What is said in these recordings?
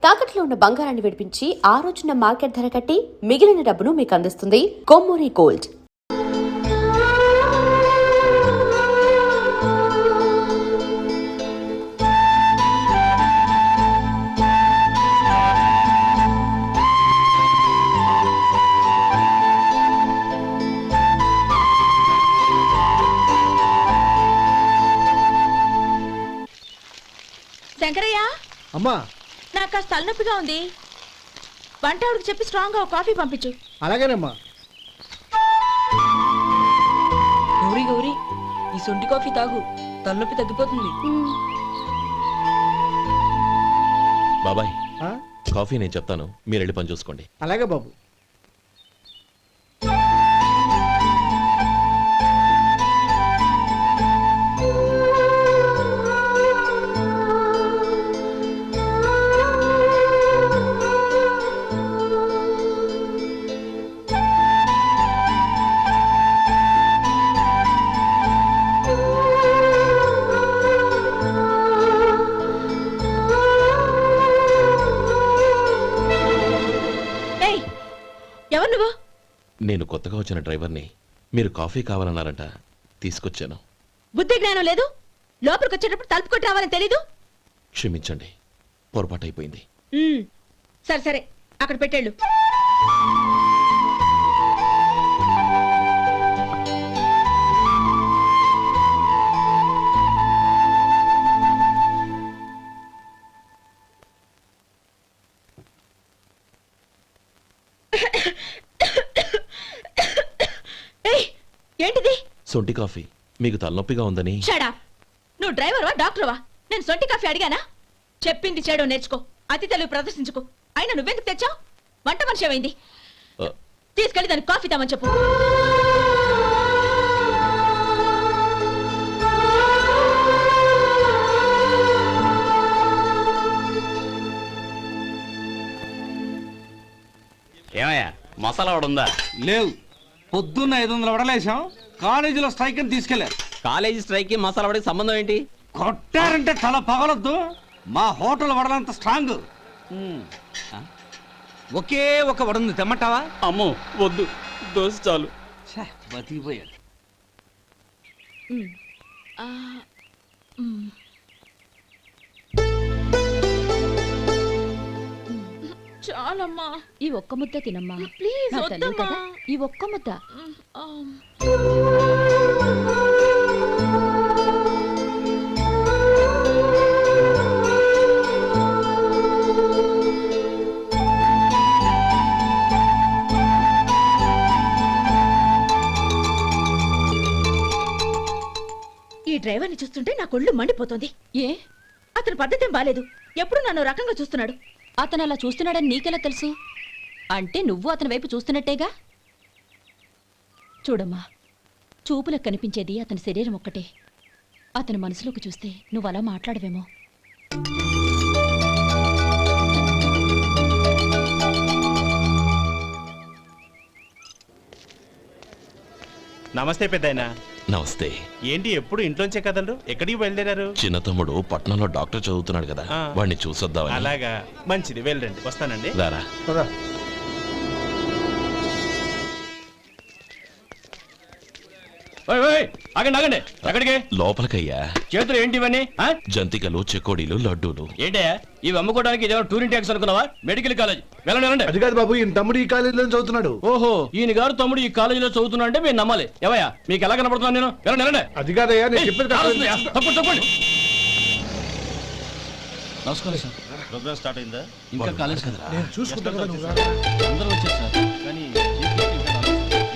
తాకట్లో ఉన్న బంగారాన్ని విడిపించి ఆ రోజున మార్కెట్ ధర కట్టి మిగిలిన డబ్బును మీకు అందిస్తుంది కొమ్మూరి గోల్డ్. శంకరయ్య, అమ్మా నాకు కాస్త తలనొప్పిగా ఉంది. వంట ఆవిడకి చెప్పి స్ట్రాంగ్ గా కాఫీ పంపించు. అలాగేనమ్మా. గౌరీ గౌరీ, ఈ సొంటి కాఫీ తాగు, తలనొప్పి తగ్గిపోతుంది. బాబాయ్, కాఫీ నేను చెప్తాను, మీరు వెళ్ళి పని చూసుకోండి. అలాగే బాబు. ఎవరు నువ్వు? నేను కొత్తగా వచ్చిన డ్రైవర్ని. మీరు కాఫీ కావాలన్నారంట, తీసుకొచ్చాను. బుద్ధి జ్ఞానం లేదు. లోపలికి వచ్చేటప్పుడు తలుపు కొట్టి రావాలని తెలీదు. క్షమించండి, పొరపాటు అయిపోయింది. సరే సరే, అక్కడ పెట్టేళ్ళు. ఏంటిది? సొంటి కాఫీ. మీకు తలనొప్పిగా ఉందని. షడా, నువ్వు డ్రైవర్వా డాక్టర్వా? నేను సొంటి కాఫీ అడిగానా? చెప్పింది చేయడం నేర్చుకో, అతి తెలివి ప్రదర్శించుకో. అయినా నువ్వెందుకు తెచ్చావు? వంట మనిషి ఏమైంది? తీసుకెళ్ళి దానికి కాఫీ తామని చెప్పు. ఏమయ్యా, మసాలా వాడు ఉందా? లేవు. పొద్దున్న 500 వడలేసాం. కాలేజీలో స్ట్రైక్ అని తీసుకెళ్లారు. కాలేజీ స్ట్రైక్ కి మసాలా వాడికి సంబంధం ఏంటి? కొట్టారంటే తల పగలొద్దు. మా హోటల్ వడలంత స్ట్రాంగ్. ఒకే ఒక వడుంది, తెమ్మంటావా? అమ్మో వద్దు, దోశ చాలు. బతికిపోయాడు. చాలమ్మా, ఈ ఒక్క ముద్ద తినమ్మా ప్లీజ్. నా తల్లి కదా, ఈ ఒక్క ముద్ద. ఈ డ్రైవర్ని చూస్తుంటే నా కొళ్ళు మండిపోతుంది. ఏ, అతని పద్ధతేం బాలేదు. ఎప్పుడు నన్ను రకంగా చూస్తున్నాడు. అతను అలా చూస్తున్నాడని నీకెలా తెలుసు? అంటే నువ్వు అతని వైపు చూస్తున్నట్టేగా. చూడమ్మా, చూపులకు కనిపించేది అతని శరీరం ఒక్కటే. అతని మనసులోకి చూస్తే నువ్వు అలా మాట్లాడవేమో. నమస్తే పెద్దాయనా. నమస్తే. ఏంటి ఎప్పుడు ఇంట్లోంచే కదలరు? ఎక్కడికి బయలుదేరారు? చిన్న తమ్ముడు పట్నంలో డాక్టర్ చదువుతున్నాడు కదా, వాడిని చూసొద్దామని. అలాగా, మంచిది, వెళ్ళండి. వస్తానండి. రారా. ఆగండి ఆగండి, ఎక్కడికి? లోపలికయ్యా. చేతులు ఏంటి ఇవన్నీ? జంతికలు, చెకోడీలు, లడ్డూలు. ఏంటయ్యా ఇవి అమ్ముకోవడానికి ఇదేమో టూరింగ్ ట్యాక్స్ అనుకున్నావా? Medical college. వెళ్ళండి. అది కాదు బాబు, ఈయన తమ్ముడు ఈ కాలేజీలో చదువుతున్నాడు. ఓహో, ఈయన గారు తమ్ముడు ఈ కాలేజీలో చదువుతున్నా అంటే మీరు నమ్మాలి. ఎవయ్యా, మీకు ఎలా కనపడుతున్నాను నేను? వెళ్ళండి. అది కాదయ్యా, నేను చెప్పేది తప్పండి. నమస్కారం సార్. ప్రోగ్రామ్ స్టార్ట్ అయిందా? ఇంకా కాలేజ్ కదా. నేను చూసుకుంటా కదా. అందరూ వచ్చారు సార్. కానీ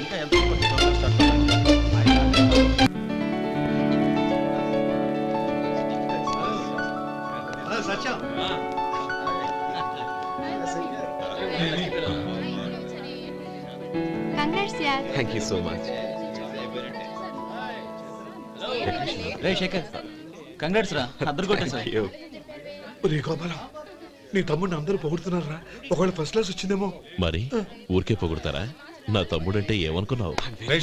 ఇంకా ఎంత ప్రోగ్రామ్ స్టార్ట్ అవ్వాలి? Satyam, thank you so much. రే శేఖర్, కంగ్రాట్స్ రా, అద్దరు కొట్టా సార్. రే గోపాలం, నీ తమ్ముడిని అందరూ పొగుడుతున్నారా? ఒకవేళ ఫస్ట్ క్లాస్ వచ్చిందేమో. మరి ఊరికే పొగుడతారా? నా తమ్ముడంటే ఏమనుకున్నావు?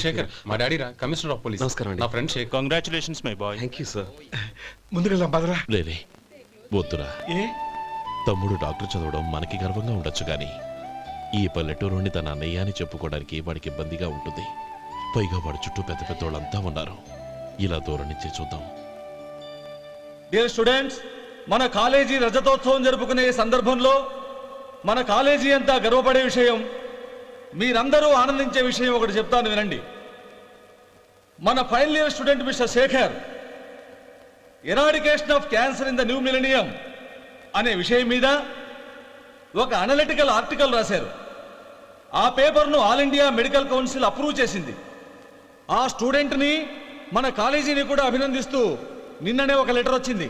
శేఖర్, మా డాడీ రా, కమిషనర్ ఆఫ్ పోలీస్. నమస్కారం అండి. నా friend Shekhar. Congratulations my boy. Thank you sir. ముందుకెళ్దాం పదరా. లేదే, వద్దురా. ఏ తమ్ముడు డాక్టర్ చదవడం మనకి గర్వంగా ఉండొచ్చు గాని ఈ పల్లెటూరుని తన అన్నయ్య అని చెప్పుకోవడానికి వాడికి ఇబ్బందిగా ఉంటుంది. పైగా వాడి చుట్టూ పెద్ద పెద్దోళ్ళంతా ఉన్నారు. ఇలా దూరం నుంచి చూద్దాం. డియర్ స్టూడెంట్స్, మన కాలేజీ రజతోత్సవం జరుపుకునే ఈ సందర్భంలో మన కాలేజీ అంతా గర్వపడే విషయం, మీరందరూ ఆనందించే విషయం ఒకటి చెప్తాను వినండి. మన final year student mister Shekhar eradication of cancer in the new millennium అనే విషయం మీద ఒక అనలిటికల్ ఆర్టికల్ రాశారు. ఆ పేపర్ను all India medical council approve చేసింది. ఆ స్టూడెంట్ని, మన కాలేజీని కూడా అభినందిస్తూ నిన్ననే ఒక లెటర్ వచ్చింది.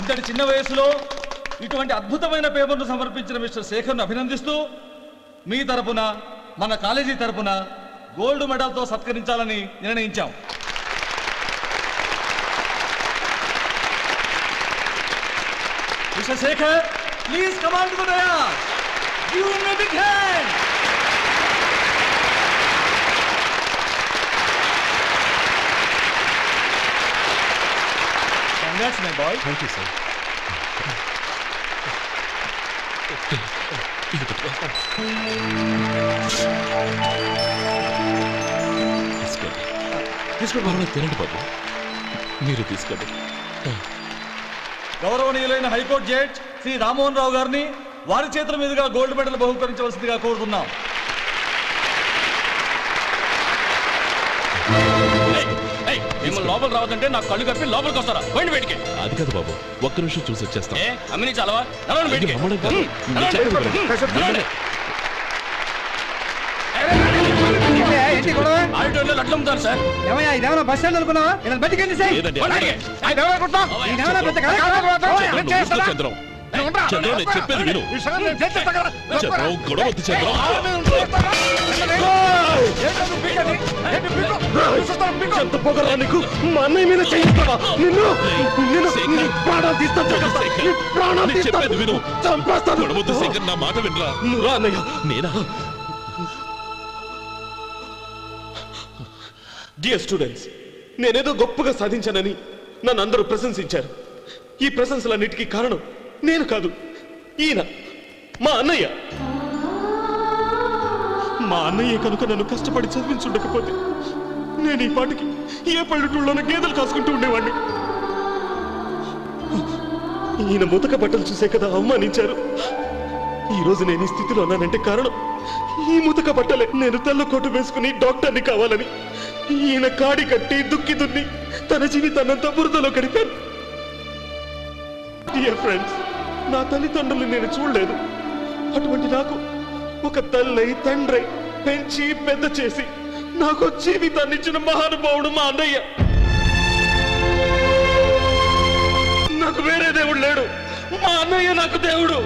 ఇంతటి చిన్న వయసులో ఇటువంటి అద్భుతమైన పేపర్ను సమర్పించిన మిస్టర్ శేఖర్ను అభినందిస్తూ మీ తరపున, మన కాలేజీ తరపున గోల్డ్ మెడల్తో సత్కరించాలని నిర్ణయించాం. Mister Shekhar, please come on to the dias. Give him a big hand. Congrats, my boy. Thank you sir. తీసుకోండి, తినండి బాబు. మీరు తీసుకోండి. గౌరవనీయులైన హైకోర్టు జడ్జ్ శ్రీ రామ్మోహన్ రావు గారిని వారి చేతుల మీదుగా గోల్డ్ మెడల్ బహుకరించవలసిందిగా కోరుతున్నాం. మిమ్మల్ని లోపల రావద్దంటే నాకు కళ్ళు కప్పి లోపలికి వస్తారా? పోయింది బయటికి. అది కాదు బాబు, ఒక్క నిమిషం చూసి వచ్చేస్తాం. అమ్మిని చాలవా? నడవండి బయటికి. మమ్మల్ని కాదు, మీరు చెప్పండి మేడం. నడవండి. ఆడిటోరియంలో లడ్లు అమ్ముతారు సార్. ఇదేమన్నా బస్ స్టాండ్ అనుకున్నావా? లేదండి, చంద్రం, చంద్రం, నేను చెప్పేది విను. చంద్రం, గొడవ వద్దు చంద్రం. ఎంత పొగరా నీకు? మా అన్నయ్య మీద చేయిస్తావా? చెప్పేది విను. గొడవ వద్దు శేఖర్, నా మాట వినరా. నువ్వు అన్నయ్య. నేనా? డియర్ స్టూడెంట్స్, నేనేదో గొప్పగా సాధించానని నన్ను అందరూ ప్రశంసించారు. ఈ ప్రశంసలన్నిటికీ కారణం నేను కాదు, ఈయన మా అన్నయ్య. మా అన్నయ్య కనుక నన్ను కష్టపడి చదివించుండకపోతే నేను ఈ పాటికి ఏ పల్లెటూళ్ళలోనూ గేదెలు కాసుకుంటూ ఉండేవాడిని. ఈయన ముతక బట్టలు చూసే కదా అవమానించారు. ఈ రోజు నేను ఈ స్థితిలో ఉన్నానంటే కారణం ఈ ముతక బట్టలే. నేను తెల్ల కోటు వేసుకుని డాక్టర్ని కావాలని ఈయన కాడి కట్టి దుక్కి దున్ని తన జీవితాన్నంతా బురదలో గడిపాను. డియర్ ఫ్రెండ్స్, నా తల్లిదండ్రులు నేను చూడలేదు. అటువంటి నాకు ఒక తల్లి తండ్రి పెంచి పెద్ద చేసి నాకు జీవితాన్ని ఇచ్చిన మహానుభావుడు మా అన్నయ్య. నాకు వేరే దేవుడు లేడు, మా అన్నయ్య నాకు దేవుడు.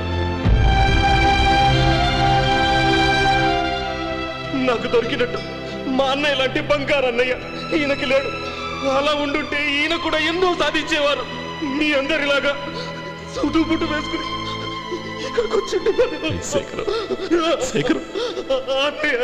నాకు దొరికినట్టు మా అన్నయ్య లాంటి బంగారు అన్నయ్య ఈయనకి లేడు. అలా ఉండుంటే ఈయన కూడా ఎన్నో సాధించేవారు. మీ అందరిలాగా సుదుబుట్టు వేసుకుని ఇక్కడికి వచ్చి శేఖర్, శేఖర్, అన్నయ్య.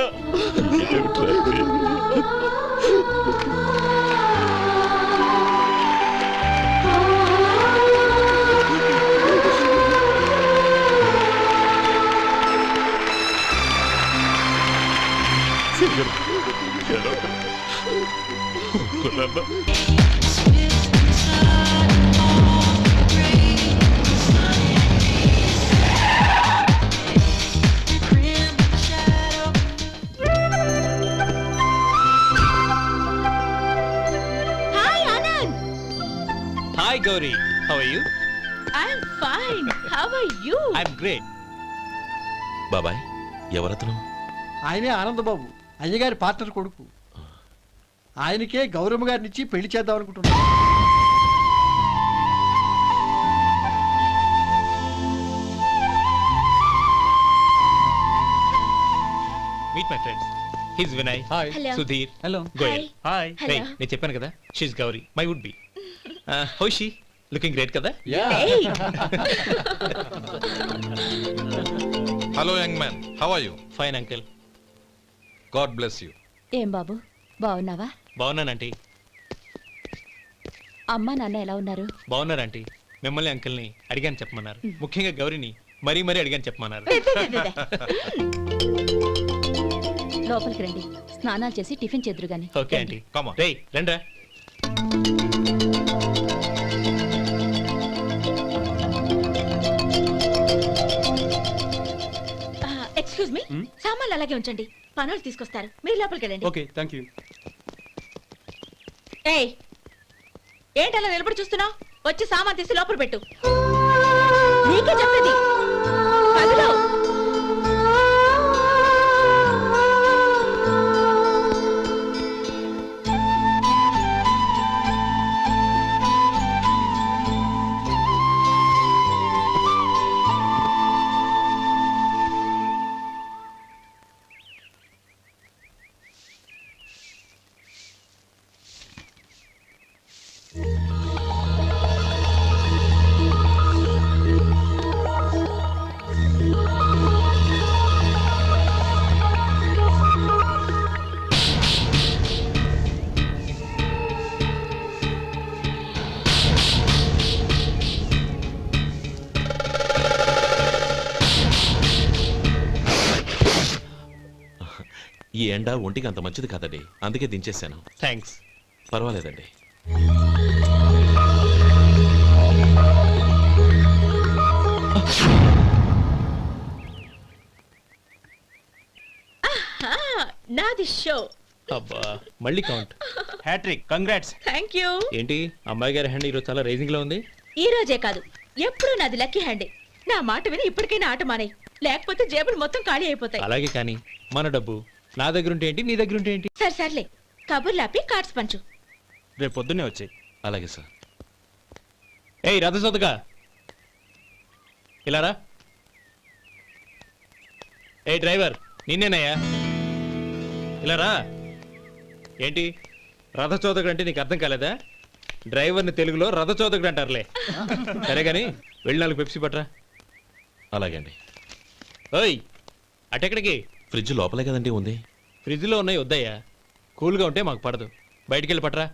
Hi Anand. Hi Gauri, how are you? I'm fine. How are you? I'm great. బాబాయ్, ఎవరతను? ఆయనే ఆనందబాబు, అయ్యగారి పార్ట్నర్ కొడుకు. ఆయనకే గౌరమ్మ గారిని ఇచ్చి పెళ్లి చేద్దాం అనుకుంటున్నాను. Meet my friends. His Vinay. Hi. Hello. Sudheer. Hello. Goyal. Hi. రే, Hello. నేను చెప్పాను కదా, she's Gauri, my would be. How she? Looking great కదా? Hey. Hello young man, how are you? Fine uncle. God bless you. ఏం బాబు, బాగున్నావా? బాగున్నానంటీ. అమ్మా నాన్న ఎలా ఉన్నారు? బాగున్నారు ఆంటీ. మిమ్మల్ని అంకుల్ని అడిగాను చెప్పమన్నారు. ముఖ్యంగా గౌరిని మరీ మరీ అడిగాను చెప్పమన్నారు. లోపలికి రండి, స్నానాలు చేసి టిఫిన్ చేద్దురు గాని. Okay aunty. రేయ్ రండ్రా. ఎక్స్క్యూజ్ మీ, సామాన్లు అలాగే ఉంచండి, పనులు తీసుకొస్తారు. మీరు లోపలికి వెళ్ళండి. Okay thank you. ఏయ్, ఏంటలా నిలబడి చూస్తున్నావు? వచ్చి సామాన్ తీసి లోపల పెట్టు. నీకే చెప్పేది. కదులు. ఈ ఎండ ఒంటికి అంత మంచిది కాదండి, అందుకే దించేశాను. థ్యాంక్స్. పర్వాలేదండి. నాది షో. అబ్బా మళ్ళీ count. Hattrick, congrats. Thank you. ఏంటి అమ్మాయి గారి హ్యాండ్ ఈరోజు చాలా రైజింగ్ లో ఉంది. ఈ రోజే కాదు, ఎప్పుడు నాది లక్కీ హ్యాండే. నా మాట విని ఇప్పటికైనా ఆట మానే, లేకపోతే జేబులు మొత్తం ఖాళీ అయిపోతాయి. అలాగే కానీ మన డబ్బు నా దగ్గర ఉంటే ఏంటి, నీ దగ్గర ఉంటే ఏంటి? సరే సర్లే, కబుర్లాపి కార్డ్స్ పంచు. రేపు పొద్దున్నే వచ్చాయి. అలాగే సార్. ఏయ్ రథసోదగా ఇలా రా. ఏ డ్రైవర్ నిన్నేనయ్యా, ఇలా రా. ఏంటి రథచోదకుడు అంటే నీకు అర్థం కాలేదా? డ్రైవర్ని తెలుగులో రథచోదకుడు అంటారులే. సరే కానీ వెళ్ళి 4 పెప్సీ పట్రా. అలాగే అండి. ఓయ్ అటెక్కడికి? ఫ్రిడ్జ్ లోపలే కదండి ఉంది. ఫ్రిడ్జ్లో ఉన్నాయి వద్దయ్యా, కూల్గా ఉంటే మాకు పడదు. బయటికి వెళ్ళి పట్రా.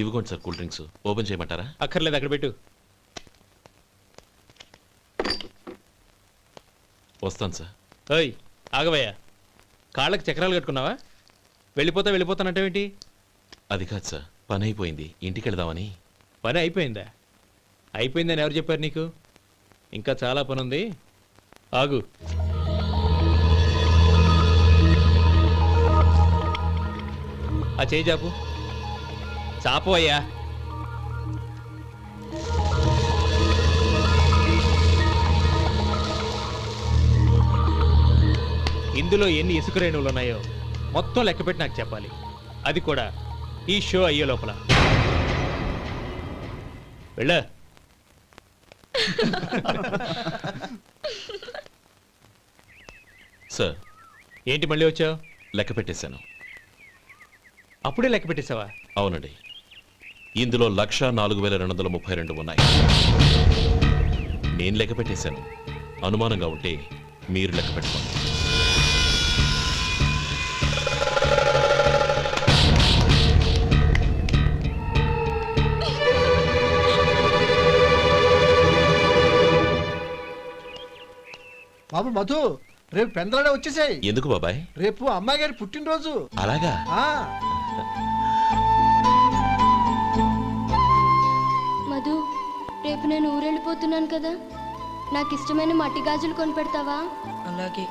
ఇవ్వకోండి సార్, కూల్ డ్రింక్స్. ఓపెన్ చేయమంటారా? అక్కర్లేదు, అక్కడ పెట్టు. వస్తాను సార్. ఓయ్ ఆగవయ్యా, కాళ్ళకి చక్రాలు కట్టుకున్నావా? వెళ్ళిపోతానంటావేంటి? అది కాదు సార్, పని అయిపోయింది, ఇంటికి వెళదామని. పని అయిపోయిందా? అయిపోయిందని ఎవరు చెప్పారు నీకు? ఇంకా చాలా పని ఉంది, ఆగు. ఆ చేయి చాపు. చాపు అయ్యా. ఇందులో ఎన్ని ఇసుక రేణువులు ఉన్నాయో మొత్తం లెక్కపెట్టి నాకు చెప్పాలి. అది కూడా ఈ షో అయ్యే లోపల. వెళ్ళ. సార్. ఏంటి మళ్ళీ వచ్చావు? లెక్క పెట్టేశాను. అప్పుడే లెక్క పెట్టేశావా? అవునండి. ఇందులో 1,04,232 ఉన్నాయి. నేను లెక్క పెట్టేశాను. అనుమానంగా ఉంటే మీరు లెక్క పెట్టుకోండి. బాబు మధు, రేపు పెందలాడే వచ్చేసాయి. ఎందుకు బాబాయ్? రేపు అమ్మాయి గారి పుట్టినరోజు. అలాగా? మధు, రేపు నేను ఊరెళ్ళిపోతున్నాను కదా, నాకు ఇష్టమైన మట్టి గాజులు కొనిపెడతావా? అలాగే.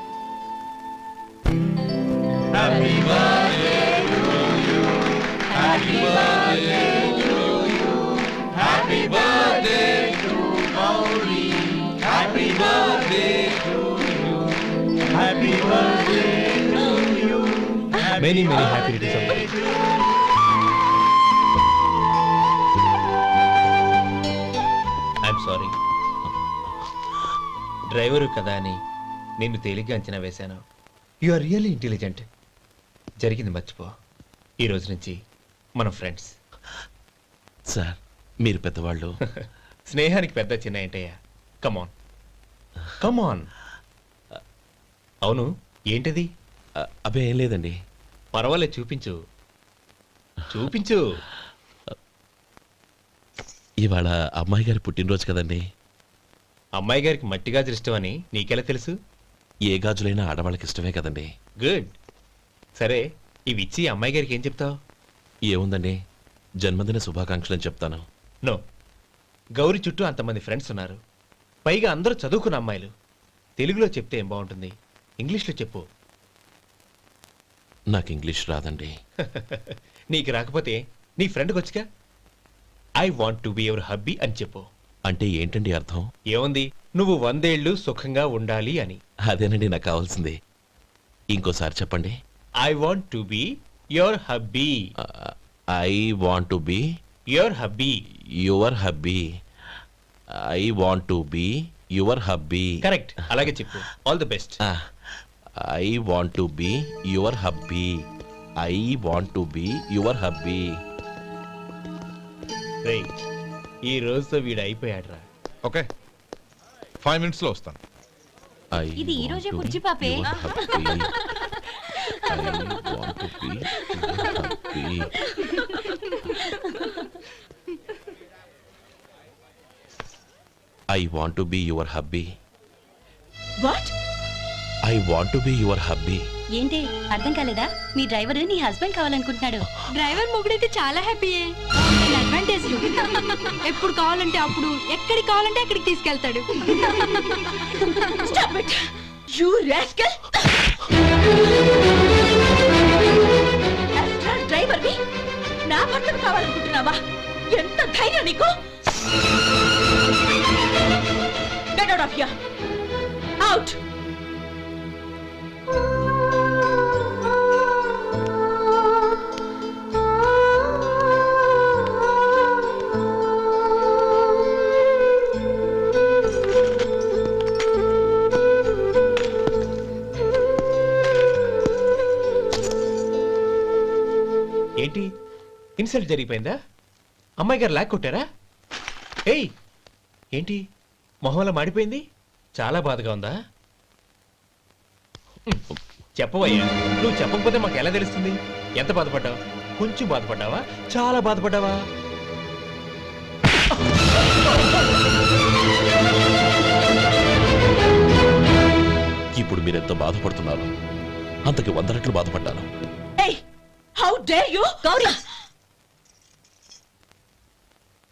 Many happy returns. I'm sorry. Driver కదా అని నిన్ను తేలిగ్గా అంచనా వేశాను. You are really intelligent. జరిగింది మర్చిపో. ఈ రోజు నుంచి మనం ఫ్రెండ్స్. సార్, మీరు పెద్దవాళ్ళు. స్నేహానికి పెద్ద చిన్న ఏంటయ్యా? కమాన్. Come on. అవును, ఏంటది? అబ్బే ఏం లేదండి. పర్వాలేదు, చూపించు చూపించు. ఇవాళ అమ్మాయి గారి పుట్టినరోజు కదండి. అమ్మాయి గారికి మట్టి గాజులు ఇష్టమని నీకెలా తెలుసు? ఏ గాజులైనా ఆడవాళ్ళకి ఇష్టమే కదండి. గుడ్. సరే, ఇవి ఇచ్చి అమ్మాయి గారికి ఏం చెప్తావు? ఏముందండి, జన్మదిన శుభాకాంక్షలు అని చెప్తాను. నో, గౌరీ చుట్టూ అంతమంది ఫ్రెండ్స్ ఉన్నారు, పైగా అందరూ చదువుకున్న అమ్మాయిలు. తెలుగులో చెప్తే ఏం బాగుంటుంది, ఇంగ్లీష్లో చెప్పు. నాకు ఇంగ్లీష్ రాదండి. నీకు రాకపోతే నీ ఫ్రెండ్కి వచ్చిగా I want to be your hubby అని చెప్పు. అంటే ఏంటండి అర్థం? ఏముంది, నువ్వు 100 ఏళ్ళు సుఖంగా ఉండాలి అని. అదేనండి నాకు కావాల్సింది. ఇంకోసారి చెప్పండి. I want to be your hubby. I want to be your hubby. Your hubby. I want to be your hubby. Correct, అలాగే చెప్పు. All the best. I want to be your hubby. I want to be your hubby. Right, ఈ రోజుతో వీడు అయిపోయాడ్రా. Okay, 5 minutes లో వస్తాను. ఇది ఈ రోజే బుజ్జి పాపే. I want to be your hubby. What? I want to be your hubby. ఏంటి అర్థం కాలేదా? మీ డ్రైవర్ నీ హస్బెండ్ కావాలనుకుంటున్నాడు. డ్రైవర్ మొగుడైతే చాలా హ్యాపీయే. అడ్వాంటేజ్లు ఎప్పుడు కావాలంటే అప్పుడు, ఎక్కడికి కావాలంటే అక్కడికి తీసుకెళ్తాడు. Stop it! You rascal! Driver వి నా భర్తను కావాలనుకుంటున్నావా? ఎంత ధైర్యం నీకు? Get out of here! Out! ఏంటి, ఇన్సల్ట్ జరిగిపోయిందా? అమ్మాయి గారు లాక్ కొట్టారా? ఏయ్, ఏంటి మొహంలో మాడిపోయింది? చాలా బాధగా ఉందా? చెప్పవయ్యా, నువ్వు చెప్పకపోతే మాకు ఎలా తెలుస్తుంది? ఎంత బాధపడ్డావు? కొంచెం బాధపడ్డావా, చాలా బాధపడ్డావా? ఇప్పుడు మీరెంత బాధపడుతున్నారు, అంతకి 100 రెట్లు బాధపడ్డాను. Hey! How dare you? Gauri,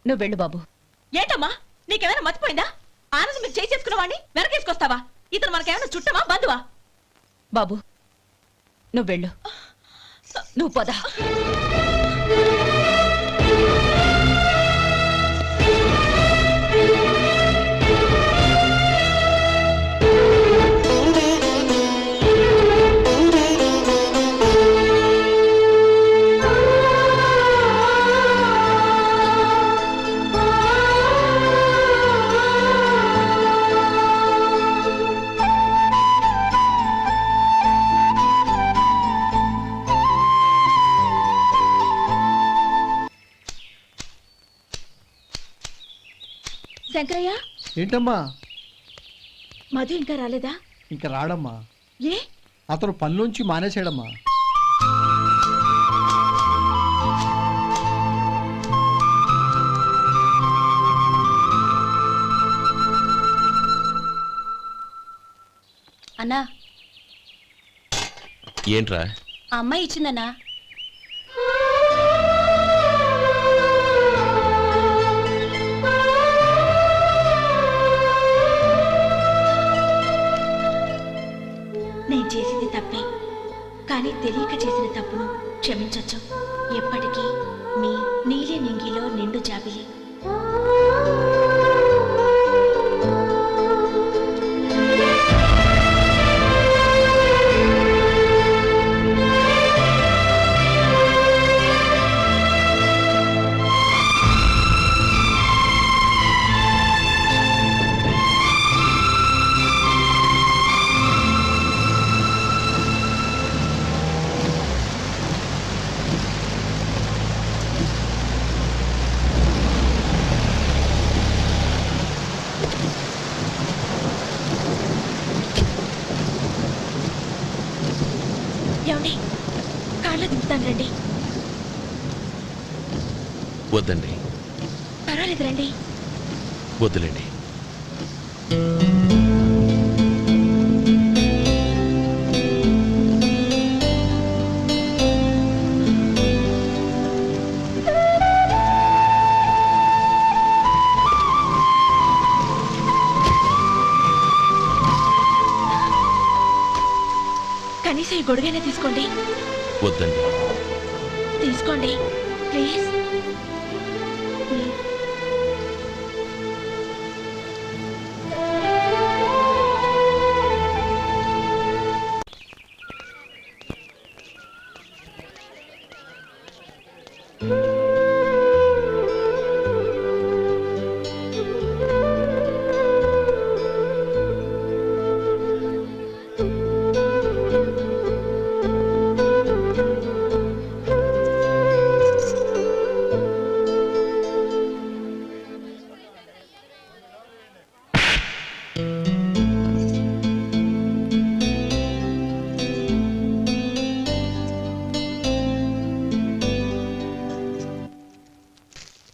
నువ్వు వెళ్ళు బాబు. ఏంటమ్మా, నీకేమైనా మర్చిపోయిందా? ఆనందం మీరు చేసుకున్న వాడిని వెనకేసుకొస్తావా? ఇతను మనకేమైనా చుట్టమా, బంధువా? బాబు నువ్వు వెళ్ళు. నువ్వు పద. శంకరయ్య, ఏంటమ్మా? మధు ఇంకా రాలేదా? ఇంకా రాడమ్మా. ఏ? అతను పనిలోంచి మానేసాడమ్మా. అన్నా, ఏంట్రా? ఆ అమ్మాయి ఇచ్చిందన్నా. నేను చేసింది తప్పే, కానీ తెలియక చేసిన తప్పును క్షమించొచ్చు. ఎప్పటికీ మీ నీలి నింగిలో నిండు జాబిలి. ఏమండి కార్లో దింపుతాను రండి. వద్దండి, పర్వాలేదు రండి. వద్దులేండి. కనీసం ఈ గొడుగైనా తీసుకోండి. వద్దండి. తీసుకోండి ప్లీజ్.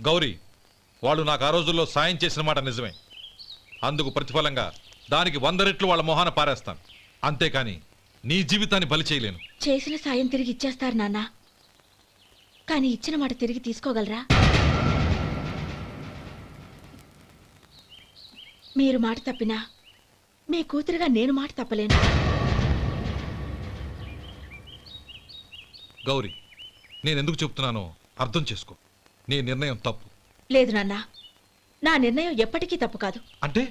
గౌరీ, వాళ్ళు నాకు ఆ రోజుల్లో సాయం చేసిన మాట నిజమే. అందుకు ప్రతిఫలంగా దానికి 100 రెట్లు వాళ్ళ మొహాన పారేస్తాను. అంతేకాని నీ జీవితాన్ని బలి చేయలేను. చేసిన సాయం తిరిగి ఇచ్చేస్తారు నాన్న, కానీ ఇచ్చిన మాట తిరిగి తీసుకోగలరా? మీరు మాట తప్పినా మీ కూతురుగా నేను మాట తప్పలేను. గౌరీ, నేనెందుకు చెప్తున్నానో అర్థం చేసుకో. నీ నిర్ణయం తప్పు. లేదు నాన్న, నా నిర్ణయం ఎప్పటికీ తప్పు కాదు. అంటే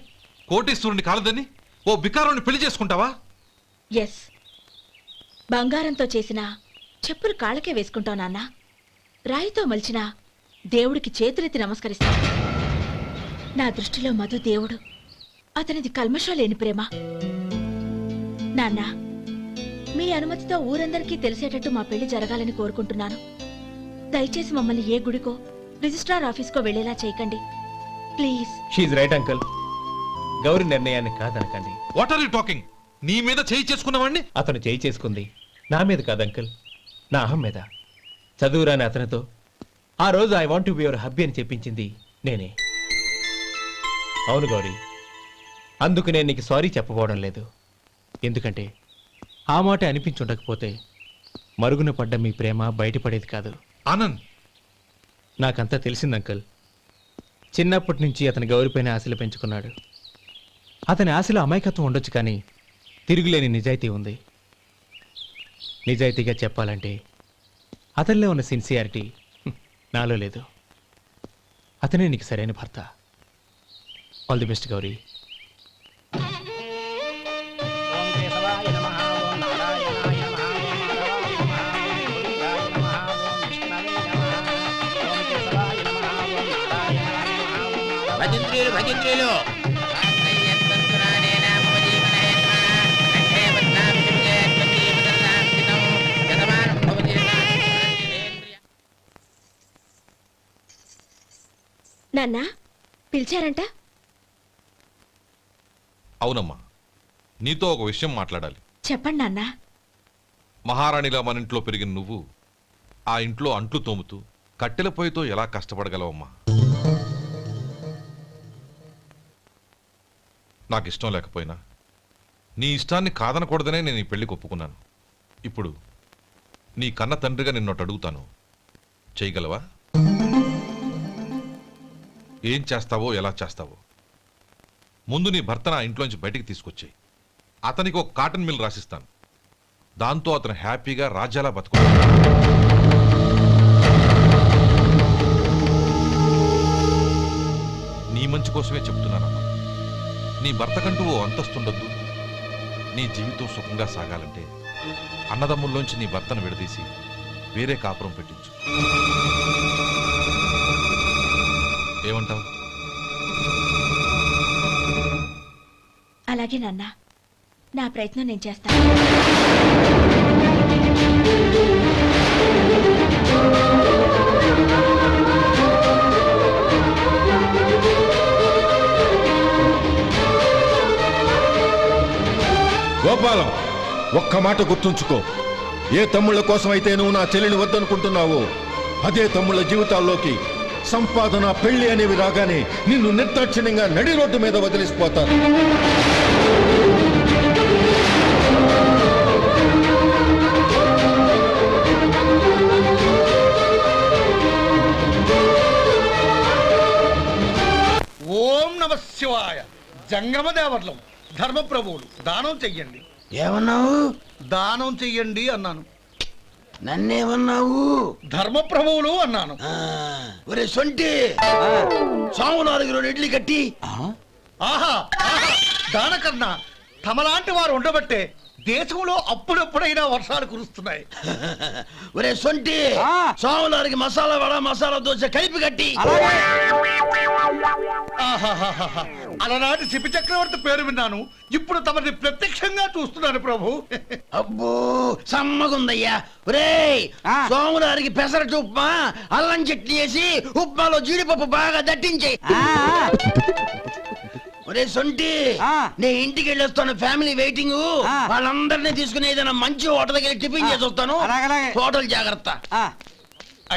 కోటీశ్వరుని కాలదని ఓ బికారుని పెళ్లి చేసుకుంటావా? ఎస్, బంగారంతో చేసిన చెప్పులు కాళ్ళకే వేసుకుంటావు నాన్న. రాయితో మలిచిన దేవుడికి చేతులెత్తి నమస్కరిస్తాను. నా దృష్టిలో మధు దేవుడు, అతనిది కల్మషం లేని ప్రేమ. నాన్న, మీ అనుమతితో ఊరందరికీ తెలిసేటట్టు మా పెళ్లి జరగాలని కోరుకుంటున్నాను. దయచేసి మమ్మల్ని ఏ గుడికో రిజిస్ట్రార్ ఆఫీస్కో వెళ్లేలా చేయకండి please. She's right uncle. Gauri నిర్ణయాన్ని కాదనకండి. What are you talking? నీ మీద చేయి చేసుకున్నవాడిని అతను చేయి చేసుకుంది నా మీద కాదు అంకుల్, నా అహం మీద. చదువురాని అతనితో ఆ రోజు I want to be your hubby అని చెప్పించింది నేనే. అవును గౌరీ, అందుకు నేను నీకు సారీ చెప్పబోవడం లేదు. ఎందుకంటే ఆ మాట అనిపించుండకపోతే మరుగున పడ్డ మీ ప్రేమ బయటపడేది కాదు. ఆనంద్, నాకంతా తెలిసింది అంకుల్. చిన్నప్పటి నుంచి అతని గౌరీపైన ఆశలు పెంచుకున్నాడు. అతని ఆశలో అమాయకత్వం ఉండొచ్చు, కానీ తిరుగులేని నిజాయితీ ఉంది. నిజాయితీగా చెప్పాలంటే అతనిలో ఉన్న సిన్సియారిటీ నాలో లేదు. అతనే నీకు సరైన భర్త. All the best Gauri. భజంత్రీలు నాన్న పిలిచారంట? అవునమ్మా, నీతో ఒక విషయం మాట్లాడాలి. చెప్పండి నాన్న. మహారాణిలా మన ఇంట్లో పెరిగిన నువ్వు ఆ ఇంట్లో అంట్లు తోముతూ కట్టెల పొయ్యితో ఎలా కష్టపడగలవమ్మా? నాకు ఇష్టం లేకపోయినా నీ ఇష్టాన్ని కాదనకూడదనే నేను ఈ పెళ్లికి ఒప్పుకున్నాను. ఇప్పుడు నీ కన్న తండ్రిగా నిన్నొట్టు అడుగుతాను, చేయగలవా? ఏం చేస్తావో, ఎలా చేస్తావో ముందు నీ భర్తను ఆ ఇంట్లోంచి బయటికి తీసుకొచ్చాయి. అతనికి ఒక కాటన్ మిల్ రాసిస్తాను. దాంతో అతను హ్యాపీగా రాజ్యాలా బతుకుతాడు. నీ మంచి కోసమే చెప్తున్నానమ్మా. నీ భర్తకంటూ ఓ అంతస్తుండొద్దు. నీ జీవితం సుఖంగా సాగాలంటే అన్నదమ్ముల్లోంచి నీ భర్తను విడదీసి వేరే కాపురం పెట్టించు. ఏమంటావు? అలాగే నాన్న, నా ప్రయత్నం నేను చేస్తాను. గోపాలం, ఒక్క మాట గుర్తుంచుకో. ఏ తమ్ముళ్ళ కోసం అయితే నువ్వు నా చెల్లిని వద్దనుకుంటున్నావో అదే తమ్ముళ్ళ జీవితాల్లోకి సంపాదన పెళ్లి అనేవి రాగానే నిన్ను నిర్దాక్షిణ్యంగా నడి రోడ్డు మీద వదిలిసిపోతారు. ఓం నమ శివాయ. జంగమ దేవర్లం ధర్మప్రభువులు దానం చెయ్యండి. ఏమన్నావు? దానం చెయ్యండి అన్నాను. నన్నేమన్నావు? ధర్మప్రభువులు అన్నాను. ఒరే సొంటి, సోమవారికి 2 ఇడ్లీ కట్టి. ఆహా ఆహా, దానకన్నా తమలాంటి వారు ఉండబట్టే దేశంలో అప్పుడప్పుడైనా వర్షాలు కురుస్తున్నాయి. ఒరే సొంటి, సోమవారికి మసాలా వడ మసాలా దోశ కలిపి కట్టి. ఆహాహాహా, అలనాటి శిపి చక్రవర్తి పేరు విన్నాను, ఇప్పుడు తమని ప్రత్యక్షంగా చూస్తున్నాను ప్రభు. అబ్బో సమ్మగుందయ్యా. ఒరే సోమవారికి పెసరట్టు ఉప్మా అల్లం చట్నీ వేసి ఉప్మాలో జీడిపప్పు బాగా దట్టించే. ఒరే సొంటి, నేను ఇంటికి వెళ్ళొస్తాను, ఫ్యామిలీ వెయిటింగ్. వాళ్ళందరినీ తీసుకుని ఏదైనా మంచి హోటల్ దగ్గర టిఫిన్ చేసి వస్తాను. హోటల్ జాగ్రత్త.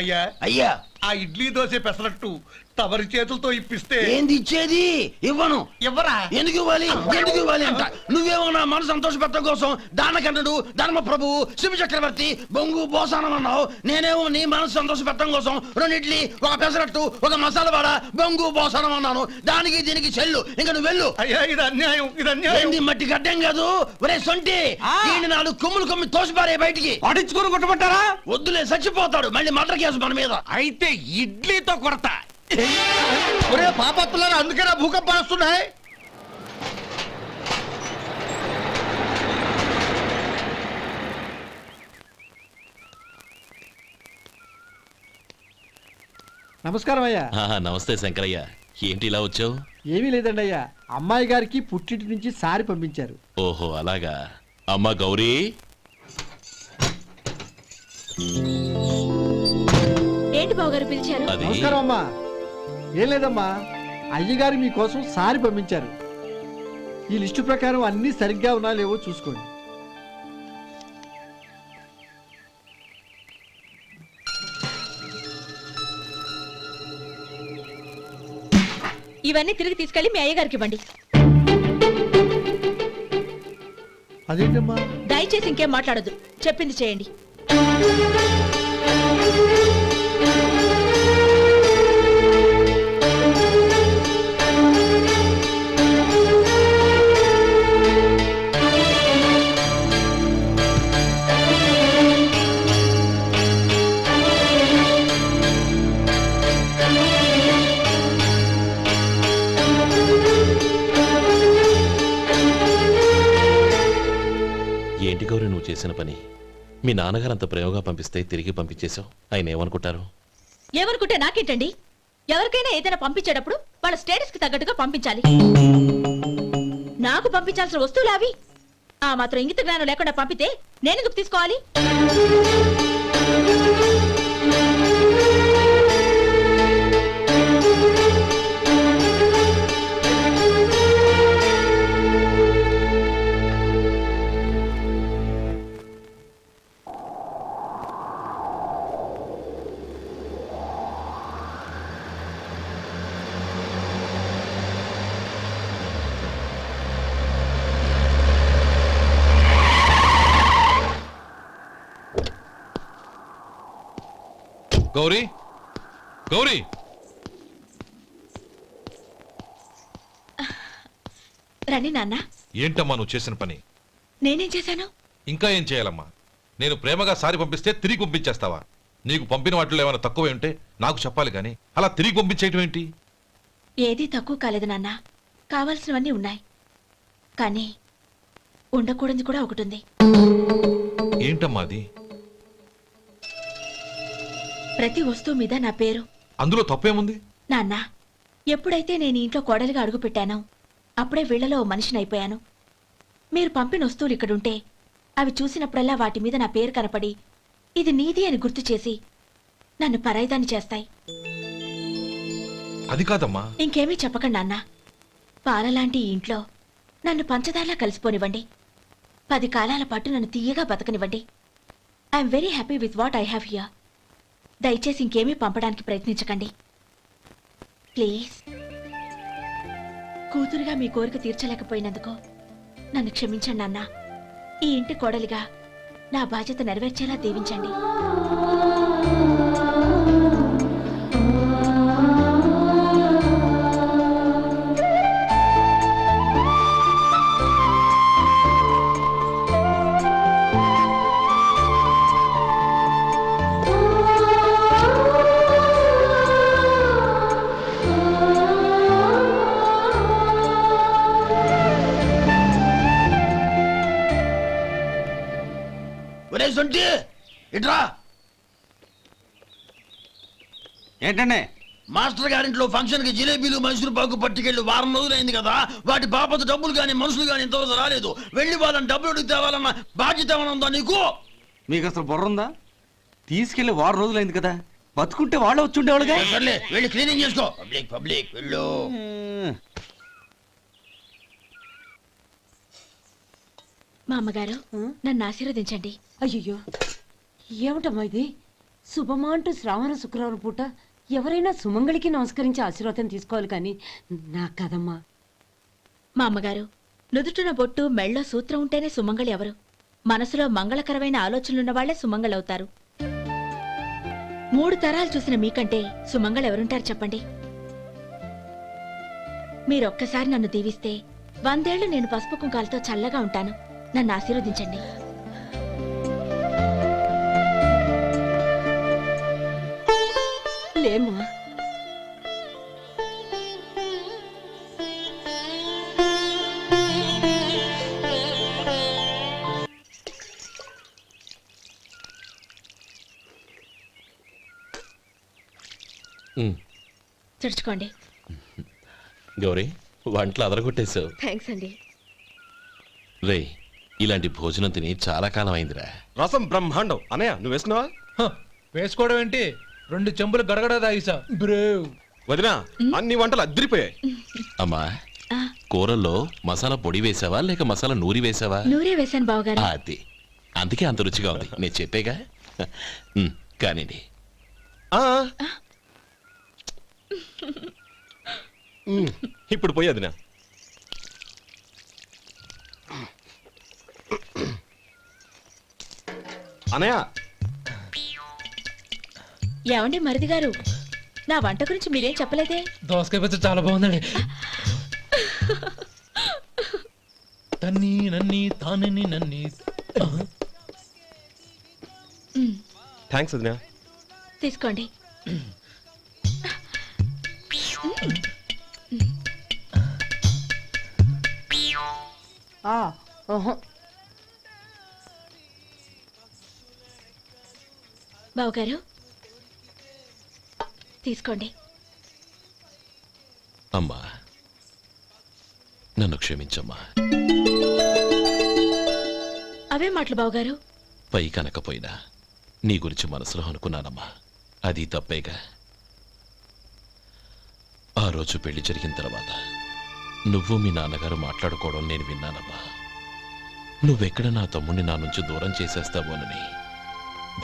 అయ్యా అయ్యా, ఆ ఇడ్లీ దోశ పెసరట్టు తమరి చేతులతో ఇప్పిస్తే. ఏంది ఇచ్చేది? ఇవ్వను. ఎవరా? ఎందుకు ఇవ్వాలి? ఎందుకు ఇవ్వాలి అంట. నువ్వేమో నా మనసు సంతోషపెట్టడం కోసం దానకన్నుడు ధర్మ ప్రభువు శివ చక్రవర్తి బొంగు బోసానం అన్నావు. నేనేమో నీ మనసు సంతోషపెట్టడం కోసం 2 ఇడ్లీ, 1 పెసరట్టు, 1 మసాలా వడ, బొంగు బోసానం అన్నాను. దానికి దీనికి చెల్లు. ఇంకా నువ్వు వెళ్ళు. అయ్యా ఇది అన్యాయం, ఇది అన్యాయం. ఏంది మట్టి గడ్డం కాదు. ఒరే సొంటి, దీన్ని 4 కొమ్ములు కొమ్మి తోసిపారే బయటికి. పడించుకొని కొట్టమంటారా? వద్దులే, చచ్చిపోతాడు. మళ్ళీ మర్డర్ కేసు మన మీద. అయితే ఇడ్లీతో కొడతా. ఒరే పాపత్తులారా, అందుకేనా భూకంపాలు వస్తున్నాయి? నమస్కారం అయ్యా. నమస్తే శంకరయ్య, ఏంటి ఇలా వచ్చావు? ఏమీ లేదండి అయ్యా, అమ్మాయి గారికి పుట్టింటి నుంచి సారి పంపించారు. ఓహో అలాగా. అమ్మా గౌరీ, ఏంటి బావగారు పిలిచారు? అది నమస్కారం అమ్మా. ఏం లేదమ్మా, అయ్యగారు మీకోసం సారి పంపించారు. ఈ లిస్టు ప్రకారం అన్ని సరిగ్గా ఉన్నా లేవో చూసుకోండి. ఇవన్నీ తిరిగి తీసుకెళ్లి మీ అయ్యగారికి ఇవ్వండి. అదేంటమ్మా? దయచేసి ఇంకేం మాట్లాడొద్దు, చెప్పింది చేయండి. ఏంటి గౌరీ నువ్వు చేసిన పని? మీ నాన్నగారు అంత ప్రేమగా పంపిస్తే తిరిగి పంపించేశావు. ఆయన ఏమనుకుంటారు? ఏమనుకుంటే నాకేంటండి? ఎవరికైనా ఏదైనా పంపించేటప్పుడు వాళ్ళ స్టేటస్ కి తగ్గట్టుగా పంపించాలి. నాకు పంపించాల్సిన వస్తువులు అవి. ఆ మాత్రం ఇంగిత జ్ఞానం లేకుండా పంపితే నేనెందుకు తీసుకోవాలి? గౌరీ, గౌరీ, రండి నాన్న. ఏంటమ్మా నువ్వు చేసిన పని? నేనేం చేశాను? ఇంకా ఏం చేయాలమ్మా? నేను ప్రేమగా సారి పంపిస్తే తిరిగి పంపించేస్తావా? నీకు పంపిన వాటిలో ఏమైనా తక్కువ ఉంటే నాకు చెప్పాలి కానీ అలా తిరిగి పంపించేయటం ఏంటి? ఏదీ తక్కువ కాలేదు నాన్న, కావాల్సినవన్నీ ఉన్నాయి. కానీ ఉండకూడదు కూడా ఒకటి ఉంది. ఏంటమ్మా అది? ప్రతి వస్తువు మీద నా పేరు. అందులో తప్పేముంది? నాన్న, ఎప్పుడైతే నేను ఇంట్లో కోడలిగా అడుగు పెట్టానో అప్పుడే వీళ్లలో ఓ మనిషిని అయిపోయాను. మీరు పంపిన వస్తువులు ఇక్కడుంటే అవి చూసినప్పుడల్లా వాటి మీద నా పేరు కనపడి ఇది నీది అని గుర్తు చేసి నన్ను పరాయిదాన్ని చేస్తాయి. అది కాదమ్మా. ఇంకేమీ చెప్పకండి నాన్న. పాలలాంటి ఈ ఇంట్లో నన్ను పంచదారలా కలిసిపోనివ్వండి. 10 కాలాల పాటు నన్ను తీయగా బతకనివ్వండి. I'm very happy with what I have here. దయచేసి ఇంకేమీ పంపడానికి ప్రయత్నించకండి ప్లీజ్. కూతురుగా మీ కోరిక తీర్చలేకపోయినందుకు నన్ను క్షమించండి నాన్న. ఈ ఇంటి కోడలిగా నా బాధ్యత నెరవేర్చేలా దీవించండి. ఒరే సొంటి ఇట్రా. ఏంటండి? మాస్టర్ గారింట్లో ఫంక్షన్ కి జిలేబీలు మైసూరు పాకు పట్టుకెళ్ళి వారం రోజులైంది కదా, వాటి బాపత డబ్బులు కానీ మనుషులు కానీ ఇంతవరకు రాలేదు. వెళ్ళి వాళ్ళని డబ్బులు అడిగి తేవాలన్న బాధ్యత ఏమైనా ఉందా నీకు? మీకు అసలు బుర్ర ఉందా? తీసుకెళ్లి వారం రోజులైంది కదా, బతుకుంటే వాళ్ళు వచ్చి ఉండేవాళ్ళుగా. సర్లే వెళ్ళి క్లీనింగ్ చేసుకో. పబ్లిక్ పబ్లిక్ వెళ్ళు. మా అమ్మగారు నన్ను ఆశీర్వదించండి. అయ్యో ఏమిటమ్మా ఇది? శుభమా అంటూ శ్రావణ శుక్రవారం పూట ఎవరైనా సుమంగళికి నమస్కరించి ఆశీర్వాదం తీసుకోవాలి కానీ నా కదమ్మా. మా అమ్మగారు నుదుటిన బొట్టు మెళ్ళో సూత్రం ఉంటేనే సుమంగళి ఎవరు? మనసులో మంగళకరమైన ఆలోచనలున్న వాళ్లే సుమంగళవుతారు. 3 తరాలు చూసిన మీకంటే సుమంగళ ఎవరుంటారు చెప్పండి? మీరొక్కసారి నన్ను దీవిస్తే 100 ఏళ్లు నేను పసుపు కుంకాలతో చల్లగా ఉంటాను. నన్ను ఆశీర్వదించండి. లేమ్మా. తుడుచుకోండి. గౌరీ, వంటలు అదరగొట్టేశావు. థ్యాంక్స్ అండి. రే, ఇలాంటి భోజనం తిని చాలా కాలం అయిందిరా. రసం బ్రహ్మాండం. అనయ్య నువ్వు వేసుకున్నావా? వేసుకోవడం ఏంటి? 2 చెంబులు గడగడ తాగిసా బ్రేవ్. వదినా, అన్ని వంటలు అద్దరిపోయాయి. అమ్మా, కూరల్లో మసాలా పొడి వేసావా లేక మసాలా నూరి వేసావా? నూరే వేశాను బావగారు. అది అందుకే అంత రుచిగా ఉంది. నేను చెప్పేగా. కానివ్వండి. ఇప్పుడు పోయి వదినా. అనయ్య, ఏమండి మరిది గారు, నా వంట గురించి మీరేం చెప్పలేదే? దోసకాయ పచ్చడి చాలా బాగుందండి. తన్ని నన్ని తానని నన్ని. థ్యాంక్స్ వదినా. తీసుకోండి. బావగారు తీసుకోండి. అమ్మా, నన్ను క్షమించమ్మా. అవే మాటలు బావగారు. పై కనకపోయినా నీ గురించి మనసులో అనుకున్నానమ్మా. అది తప్పేగా. ఆ రోజు పెళ్లి జరిగిన తర్వాత నువ్వు మీ నాన్నగారు మాట్లాడుకోవడం నేను విన్నానమ్మా. నువ్వెక్కడ నా తమ్ముడిని నా నుంచి దూరం చేసేస్తావోనని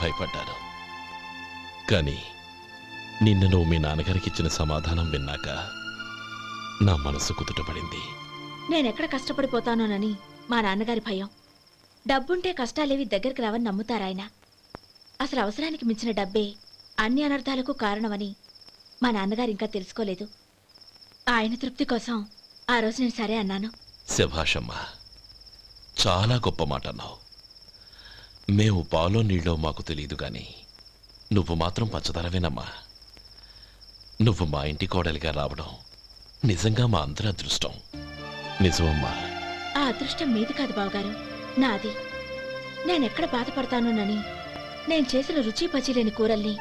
భయపడ్డాను. కానీ నిన్న నువ్వు మీ నాన్నగారికి ఇచ్చిన సమాధానం విన్నాక నా మనసు కుదుటపడింది. నేనెక్కడ కష్టపడిపోతానోనని మా నాన్నగారి భయం. డబ్బుంటే కష్టాలేవి దగ్గరికి రావని నమ్ముతారాయన. అసలు అవసరానికి మించిన డబ్బే అన్ని అనర్థాలకు కారణమని మా నాన్నగారు ఇంకా తెలుసుకోలేదు. ఆయన తృప్తి కోసం ఆ రోజు నేను సరే అన్నాను. శభాషమ్మా, చాలా గొప్ప మాట అన్నావు. మేము పాలో నీళ్ళో మాకు తెలియదు గాని నువ్వు మాత్రం పచ్చదనవేనమ్మా. నువ్వు మా ఇంటి కోడలిగా రావడం నిజంగా మా అందరి అదృష్టం. నిజమమ్మా. ఆ అదృష్టం మీది కాదు బావగారు, నాది. నేనెక్కడ బాధపడతానోనని నేను చేసిన రుచి పచిలేని కూరల్ని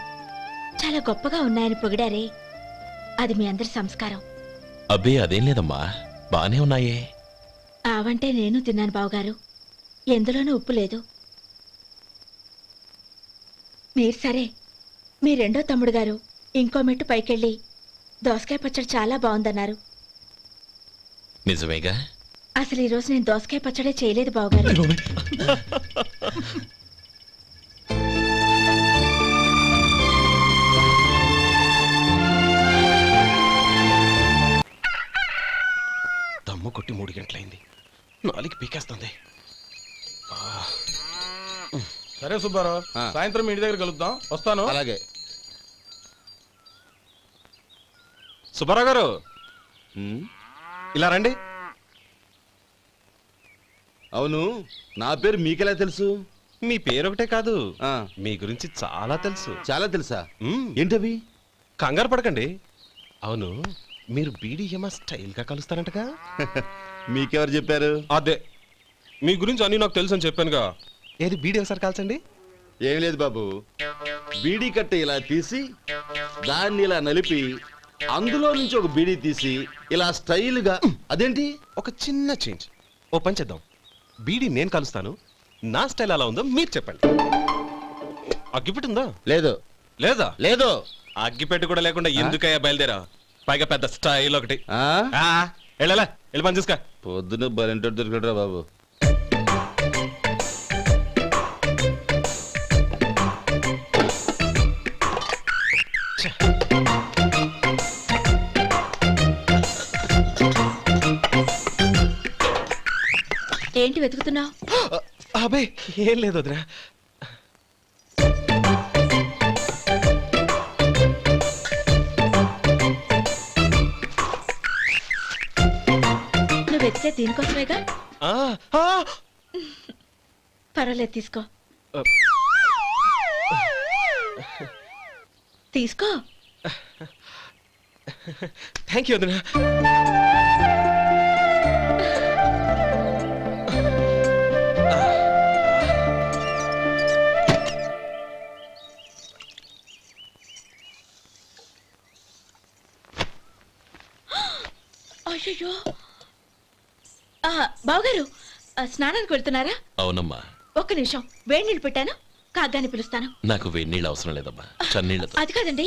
చాలా గొప్పగా ఉన్నాయని పొగిడారే, అది మీ అందరి సంస్కారం. అబ్బే అదేం లేదమ్మా, బానే ఉన్నాయే. ఆవంటే నేను తిన్నాను బావగారు, ఎందులోనూ ఉప్పు లేదు. మీరు సరే, మీ రెండో తమ్ముడు గారు ఇంకో మెట్టు పైకెళ్ళి దోసకాయ పచ్చడి చాలా బాగుందన్నారు. నిజమేగా? అసలు ఈరోజు నేను దోసకాయ పచ్చడే చేయలేదు బావగారు. 3 గంటలైంది, 4 పీకేస్తుంది. సరే సుబ్బారావు, సాయంత్రం మీ ఇంటి దగ్గర కలుద్దాం. వస్తాను. అలాగే. సుబ్బారావు గారు ఇలా రండి. అవును, నా పేరు మీకెలా తెలుసు? మీ పేరు ఒకటే కాదు, మీ గురించి చాలా తెలుసు. చాలా తెలుసా? ఏంటవి? కంగారు పడకండి. అవును, మీరు బీడీఎం స్టైల్ గా కలుస్తారంటగా? మీకెవరు చెప్పారు? అదే, మీ గురించి అన్ని నాకు తెలుసు అని చెప్పానుగా. ఏది బీడీ ఒకసారి కాల్చండి. ఏం లేదు బాబు, బీడీ కట్ట ఇలా తీసి దాన్ని ఇలా నలిపి అందులో నుంచి ఒక బీడీ తీసి ఇలా స్టైల్గా. అదేంటి? ఒక చిన్న చేంజ్. ఓ పని చేద్దాం, బీడీ నేను కలుస్తాను, నా స్టైల్ ఎలా ఉందో మీరు చెప్పండి. అగ్గిపెట్టి ఉందా? లేదు. లేదా? లేదు. అగ్గిపెట్టి కూడా లేకుండా ఎందుకయ్యా బయలుదేరా? పైగా పెద్ద స్టైల్ ఒకటి. వెళ్ళాలా, వెళ్ళి పని చూసుకో. పొద్దున బలింటోడు దొరికడరా బాబు. ఏంటి వెతుకుతున్నావు? అబే ఏం లేదు వదినా. నువ్వు వెతికే దీనికోసమేగా. పర్వాలేదు, తీసుకో. తీసుకో. థ్యాంక్ యూ వదినా. అయ్యో, బావగారు స్నానానికి వెళ్తున్నారా? అవునమ్మా. ఒక్క నిమిషం, వేడి నీళ్ళు పెట్టాను, కాగ్గాని పిలుస్తాను. నాకు వేడి నీళ్ళు అవసరం లేదమ్మా, చన్నీళ్ళతో. అది కాదండి,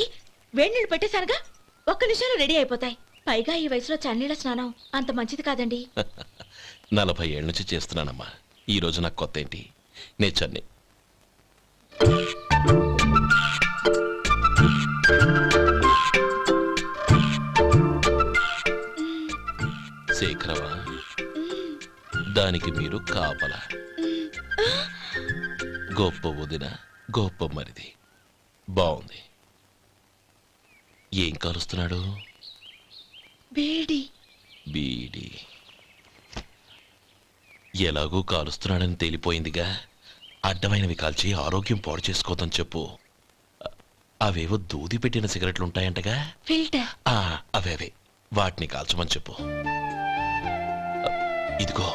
వేడి నీళ్ళు పెట్టేశానుగా, ఒక్క నిమిషంలో రెడీ అయిపోతాయి. పైగా ఈ వయసులో చన్నీళ్ళ స్నానం అంత మంచిది కాదండి. 40 ఏళ్ళ నుంచి చేస్తున్నానమ్మా, ఈ రోజు నాకు కొత్త ఏంటి? నే చన్ని. శేఖరవా, దానికి మీరు కాపలా. గొప్ప వదిన, గొప్ప మరిది. బాగుంది. ఏం కాలుస్తున్నాడు? బీడి. బీడి ఎలాగూ కాలుస్తున్నాడని తేలిపోయిందిగా. అడ్డమైనవి కాల్చి ఆరోగ్యం పాడు చేసుకోదని చెప్పు. అవేవో దూది పెట్టిన సిగరెట్లుంటాయంటగా, ఫిల్టర్. అవే వాటిని కాల్చమని చెప్పు. ఇదిగో,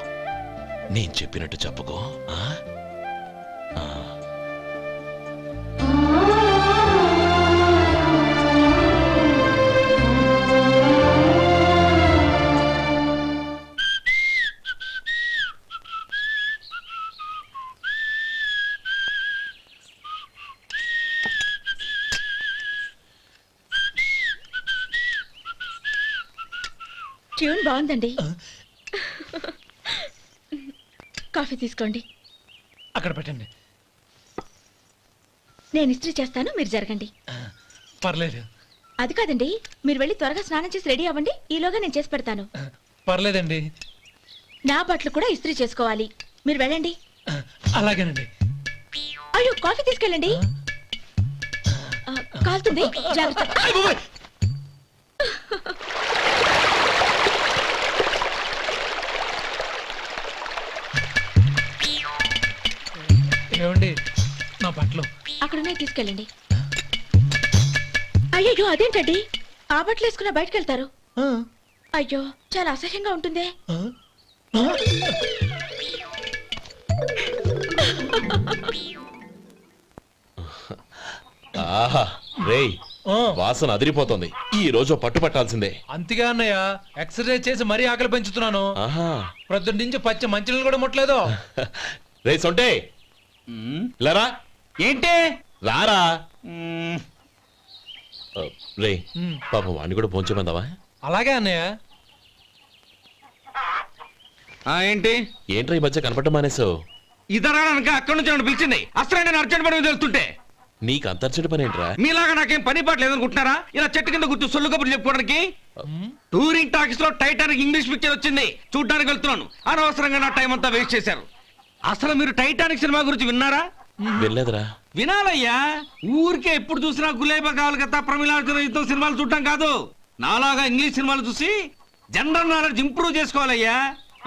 నేను చెప్పినట్టు చెప్పుకో. ట్యూన్ బాగుందండి. కాఫీ తీసుకోండి. అక్కడ పెట్టండి. నేను ఇస్త్రీ చేస్తాను, మీరు జరగండి. పర్లేదు. అది కాదండి, మీరు వెళ్ళి త్వరగా స్నానం చేసి రెడీ అవ్వండి, ఈలోగా నేను చేసి పెడతాను. పర్లేదండి. నా బట్టలు కూడా ఇస్త్రీ చేసుకోవాలి, మీరు వెళ్ళండి. అలాగేనండి. అయ్యో, కాఫీ తీసుకెళ్ళండి. కాలుతుంది, జాగ్రత్త. ఏమండి, నా బట్టలు అక్కడున్నాయి, తీసుకెళ్ళండి. అయ్యో, అదేంటండి, ఆ బట్టలు వేసుకున్న బయటకు వెళ్తారు? అయ్యో, చాలా అసహ్యంగా ఉంటుందే. ఆహా రేయ్, వాసన అదిరిపోతుంది. ఈ రోజు పట్టుపట్టాల్సిందే. అంతగా అన్నయ్య, ఎక్సర్సైజ్ చేసి మరీ ఆకలి పెంచుతున్నాను. ప్రొద్దున నుంచి పచ్చ మంచినీళ్ళు కూడా ముట్టలేదు. రే సొంటే, లరా. ఏంటి? రారా. రే, పాపం వాడిని కూడా పోంచమందావా? అలాగే అన్నయ్య. ఏంటి? ఏంట్రా ఈ మధ్య కనపడటం మానేసావు? ఇద్దరు అక్కడి నుంచి నన్ను పిలిచింది. అసలు నేను అర్జెంట్ పని వెళ్తుంటే నీకు అంతర్చడి పనేంట్రా? మీలాగా నాకేం పని పాట లేదనుకుంటున్నారా? ఇలా చెట్టు కింద కూర్చో సొల్లు కబుర్లు చెప్పుకోవడానికి. టూరింగ్ టాకీస్ లో టైటానిక్ ఇంగ్లీష్ పిక్చర్ వచ్చింది, చూడ్డానికి వెళ్తున్నాను. అనవసరంగా నా టైం అంతా వేస్ట్ చేశారు. అసలు మీరు టైటానిక్ సినిమా గురించి విన్నారా? వెళ్ళలేదురా. వినాలయ్యా. ఊరికే ఎప్పుడు చూసినా గులేబా కావాలి కదా, ప్రమిళార్జున యుద్ధం సినిమాలు చూడటం కాదు. నాలాగా ఇంగ్లీష్ సినిమాలు చూసి జనరల్ నాలెడ్జ్ ఇంప్రూవ్ చేసుకోవాలయ్యా.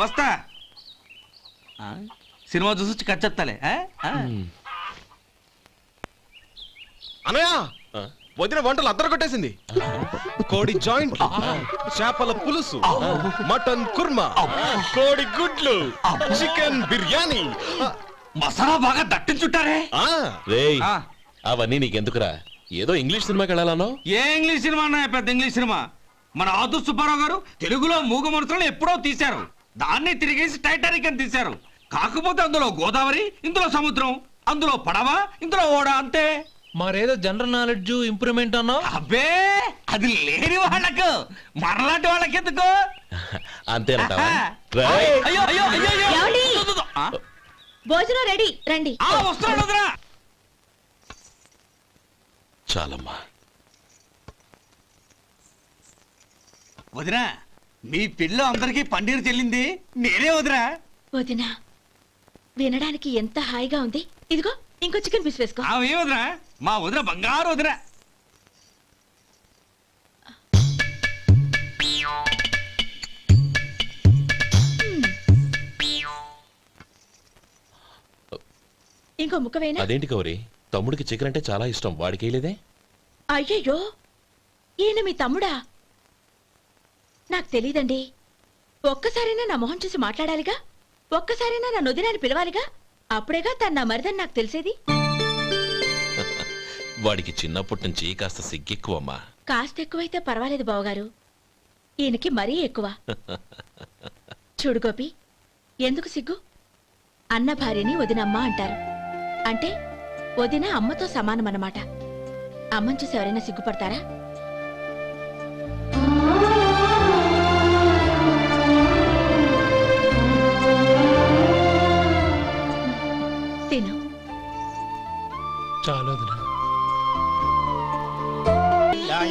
వస్తా. సినిమా చూసి కచ్చెత్తాలే. అనయ్య వదిన వంటలు అద్దరు కొట్టేసింది. కోడి జాయింట్, చేపల పులుసు, మటన్ కుర్మా, కోడి గుడ్లు, చికెన్ బిర్యానీ, మసాలా బాగా దట్టించుంటారే. రేయ్, అవన్నీ నీకెందుకురా? ఏదో ఇంగ్లీష్ సినిమాకి వెళ్ళాలనో. ఏ ఇంగ్లీష్ సినిమా అన్నా? పెద్ద ఇంగ్లీష్ సినిమా. మన ఆదు సుబ్బారావు గారు తెలుగులో మూగ మనుషులను ఎప్పుడో తీశారు. దాన్ని తిరిగేసి టైటానిక్ అని తీశారు. కాకపోతే అందులో గోదావరి, ఇందులో సముద్రం, అందులో పడవ, ఇందులో ఓడ, అంతే. మరేదో జనరల్ నాలెడ్జ్ ఇంప్రూవ్మెంట్ అన్నా? అబ్బే, అది లేని వాళ్ళకు, మరలాంటి వాళ్ళకి ఎందుకు? అంతేనంటావా? అయ్యో అయ్యో అయ్యో అయ్యో. ఏమండి? ఆ? భోజనం రెడీ, రండి. వస్తున్నాడు వదరా. చాలమ్మా. వదినా, మీ పిల్ల అందరికీ పన్నీరు చెల్లింది నేనే వదినా. వదినా, వినడానికి ఎంత హాయిగా ఉంది. ఇదిగో ఇంకో చికెన్ పీస్ వేసుకో. ఏ వదినా? మా వదిన బంగారు వదినా. ఇంకో ముక్క వేయనా? అదేంటి గౌరీ, తమ్ముడికి చికెన్ అంటే చాలా ఇష్టం, వాడికి వేయలేదే? అయ్యయ్యో, ఈయన మీ తమ్ముడా? నాకు తెలీదండి. ఒక్కసారైనా నా మొహం చూసి మాట్లాడాలిగా, ఒక్కసారైనా నా నొదినాన్ని పిలవాలిగా, అప్పుడేగా తన నా మరిదని నాకు తెలిసేది. వాడికి చిన్నప్పటి నుంచి కాస్త సిగ్గెక్కువమ్మా. కాస్త ఎక్కువైతే పర్వాలేదు బావగారు, ఈయనకి మరీ ఎక్కువ. చూడు గోపి, ఎందుకు సిగ్గు? అన్న భార్యని వదినమ్మ అంటారు. అంటే వదిన అమ్మతో సమానమన్నమాట. అమ్మని చూసి ఎవరైనా సిగ్గుపడతారా?